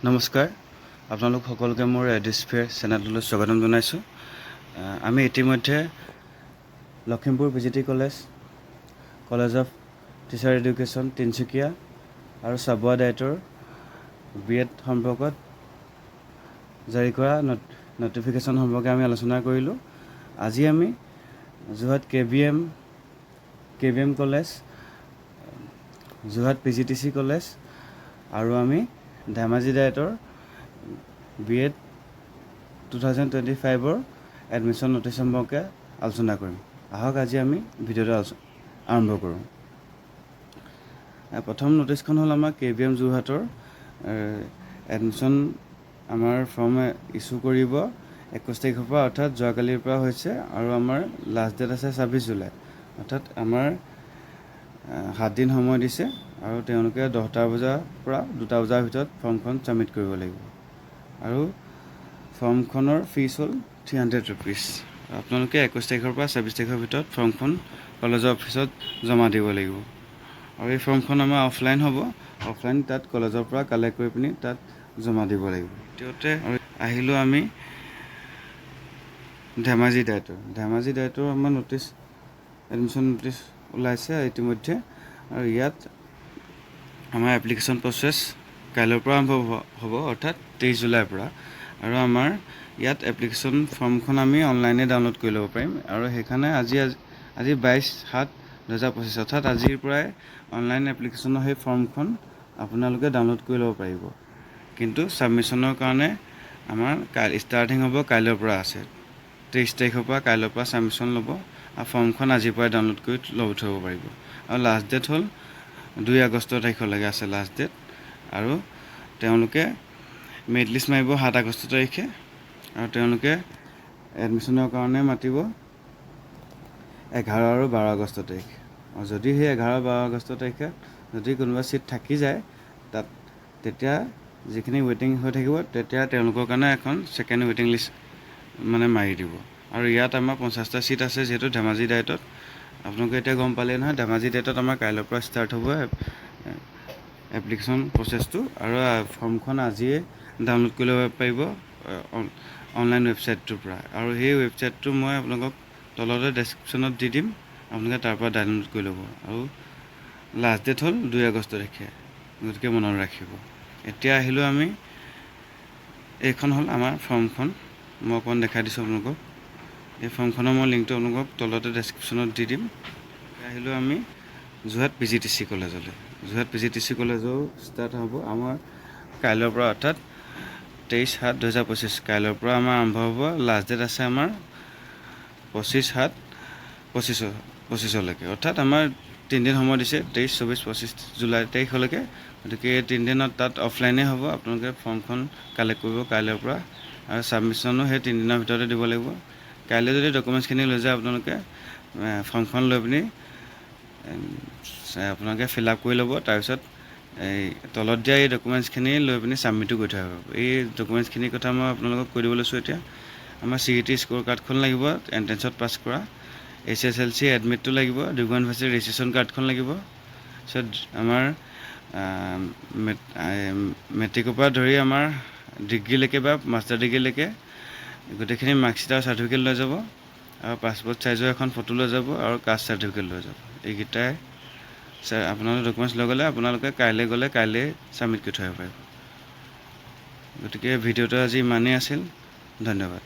নমস্কাৰ, আপোনালোক সকলোকে মোৰ এডিস্ফিয়াৰ চেনেললৈ স্বাগতম জনাইছোঁ। আমি ইতিমধ্যে Lakhimpur VGT college of teacher education Tinsukia আৰু চাবুৱা ডায়েটৰ B.Ed সম্পৰ্কত জাৰি কৰা নটিফিকেশ্যন সম্পৰ্কে আমি আলোচনা কৰিলোঁ। আজি আমি Jorhat KVM college, Jorhat PGTC college আৰু আমি ধেমাজি ডায়েটৰ B.Ed 2025 এডমিশ্যন নটিচ সম্পৰ্কে আলোচনা কৰিম। আহক আজি আমি ভিডিঅ'টো আৰম্ভ কৰোঁ। প্ৰথম নটিচখন হ'ল আমাৰ KVM যোৰহাটৰ এডমিশ্যন আমাৰ ফৰ্ম ইছ্যু কৰিব 21 তাৰিখৰ পৰা, অৰ্থাৎ যোৱাকালিৰ পৰা হৈছে আৰু আমাৰ লাষ্ট ডেট আছে 26 জুলাই, অৰ্থাৎ আমাৰ 7 দিন সময় দিছে আৰু তেওঁলোকে 10টা বজাৰ পৰা 2টা বজাৰ ভিতৰত ফৰ্মখন ছাবমিট কৰিব লাগিব আৰু ফৰ্মখনৰ ফিজ হ'ল 300 rupees। আপোনালোকে 21 তাৰিখৰ পৰা 26 তাৰিখৰ ভিতৰত ফৰ্মখন কলেজৰ অফিচত জমা দিব লাগিব আৰু এই ফৰ্মখন আমাৰ অফলাইন হ'ব। অফলাইন তাত কলেজৰ পৰা কালেক্ট কৰি পিনি তাত জমা দিব লাগিব। দ্বিতীয়তে আহিলোঁ আমি ধেমাজি ডায়েটৰ আমাৰ এডমিশ্যন নটিচ ওলাইছে ইতিমধ্যে আৰু ইয়াত আমাৰ এপ্লিকেশ্যন প্ৰচেছ কাইলৈৰ পৰা আৰম্ভ হ'ব, অৰ্থাৎ 23 জুলাইৰ পৰা। আৰু আমাৰ ইয়াত এপ্লিকেশ্যন ফৰ্মখন আমি অনলাইনে ডাউনলোড কৰি ল'ব পাৰিম আৰু সেইকাৰণে আজি 22/7/2025 অৰ্থাৎ আজিৰ পৰাই অনলাইন এপ্লিকেশ্যনৰ সেই ফৰ্মখন আপোনালোকে ডাউনলোড কৰি ল'ব পাৰিব। কিন্তু ছাবমিশ্যনৰ কাৰণে আমাৰ ষ্টাৰ্টিং হ'ব কাইলৈৰ পৰা আছে। 23 তাৰিখৰ পৰা কাইলৈৰ পৰা ছাবমিশ্যন ল'ব আৰু ফৰ্মখন আজিৰ পৰাই ডাউনলোড কৰি ল'ব থ'ব পাৰিব আৰু লাষ্ট ডেট হ'ল 2 আগষ্ট তাৰিখলৈকে আছে লাষ্ট ডেট আৰু তেওঁলোকে মেৰিট লিষ্ট মাৰিব 7 আগষ্ট তাৰিখে আৰু তেওঁলোকে এডমিশ্যনৰ কাৰণে মাতিব 11 আৰু 12 আগষ্ট তাৰিখে। আৰু যদি সেই 11 আৰু 12 আগষ্ট তাৰিখে যদি কোনোবা ছিট থাকি যায় তাত, তেতিয়া যিখিনি ৱেইটিং হৈ থাকিব তেতিয়া তেওঁলোকৰ কাৰণে এখন ছেকেণ্ড ৱেইটিং লিষ্ট মাৰি দিব। আৰু ইয়াত আমাৰ 50টা ছিট আছে যিহেতু ধেমাজি ডায়েটত। আপোনালোকে এতিয়া গম পালেই নহয়, ধেমাজি ডায়েটত আমাৰ কাইলৈৰ পৰা ষ্টাৰ্ট হ'ব এপ্লিকেশ্যন প্ৰচেছটো আৰু ফৰ্মখন আজিয়ে ডাউনলোড কৰি ল'ব পাৰিব অনলাইন ৱেবছাইটটোৰ পৰা। আৰু সেই ৱেবছাইটটো মই আপোনালোকক তলতে ডেছক্ৰিপশ্যনত দি দিম, আপোনালোকে তাৰ পৰা ডাউনলোড কৰি ল'ব আৰু লাষ্ট ডেট হ'ল 2 আগষ্ট তাৰিখে, গতিকে মনত ৰাখিব। এতিয়া আহিলোঁ আমি, এইখন হ'ল আমাৰ ফৰ্মখন, মই অকণমান দেখাই দিছোঁ আপোনালোকক। এই ফৰ্মখনৰ মই লিংকটো আপোনালোকক তলতে ডেছক্ৰিপশ্যনত দি দিম। আহিলোঁ আমি যোৰহাট PGTC কলেজলৈ। যোৰহাট PGTC কলেজো ষ্টাৰ্ট হ'ব আমাৰ কাইলৈৰ পৰা, অৰ্থাৎ 23/7/2025 কাইলৈৰ পৰা আমাৰ আৰম্ভ হ'ব। লাষ্ট ডেট আছে আমাৰ 25/7/25লৈকে, অৰ্থাৎ আমাৰ 3 দিন সময় দিছে, 23, 24, 25 জুলাই তাৰিখলৈকে। গতিকে এই 3 দিনত তাত অফলাইনে হ'ব। আপোনালোকে ফৰ্মখন কালেক্ট কৰিব কাইলৈৰ পৰা আৰু ছাবমিশ্যনো সেই 3 দিনৰ ভিতৰতে দিব লাগিব। কাইলৈ যদি ডকুমেণ্টছখিনি লৈ যায় আপোনালোকে ফৰ্মখন লৈ পিনি আপোনালোকে ফিল আপ কৰি ল'ব, তাৰপিছত এই তলত দিয়া এই ডকুমেণ্টছখিনি লৈ পিনি ছাবমিটো কৰি থৈ আহিব। এই ডকুমেণ্টছখিনিৰ কথা মই আপোনালোকক কৈ দিব লৈছোঁ। এতিয়া আমাৰ CET স্ক'ৰ কাৰ্ডখন লাগিব, এণ্ট্ৰেঞ্চত পাছ কৰা, SSLC এডমিটটো লাগিব, ডিব্ৰুগড় ইউনিভাৰ্চিটিৰ ৰেজিষ্ট্ৰেশ্যন কাৰ্ডখন লাগিব, তাৰপিছত আমাৰ মেট্ৰিকৰ পৰা ধৰি আমাৰ ডিগ্ৰীলৈকে বা মাষ্টাৰ ডিগ্ৰীলৈকে গোটেইখিনি মাৰ্কশ্বিট আৰু চাৰ্টিফিকেট লৈ যাব আৰু পাছপৰ্ট চাইজৰ এখন ফটো লৈ যাব আৰু কাষ্ট চাৰ্টিফিকেট লৈ যাব। এইকেইটাই আপোনালোকে ডকুমেণ্টছ লৈ গ'লে আপোনালোকে কাইলৈ গ'লে কাইলৈ ছাবমিট কৰি থৈ আহিব পাৰিব। গতিকে ভিডিঅ'টো আজি ইমানেই আছিল, ধন্যবাদ।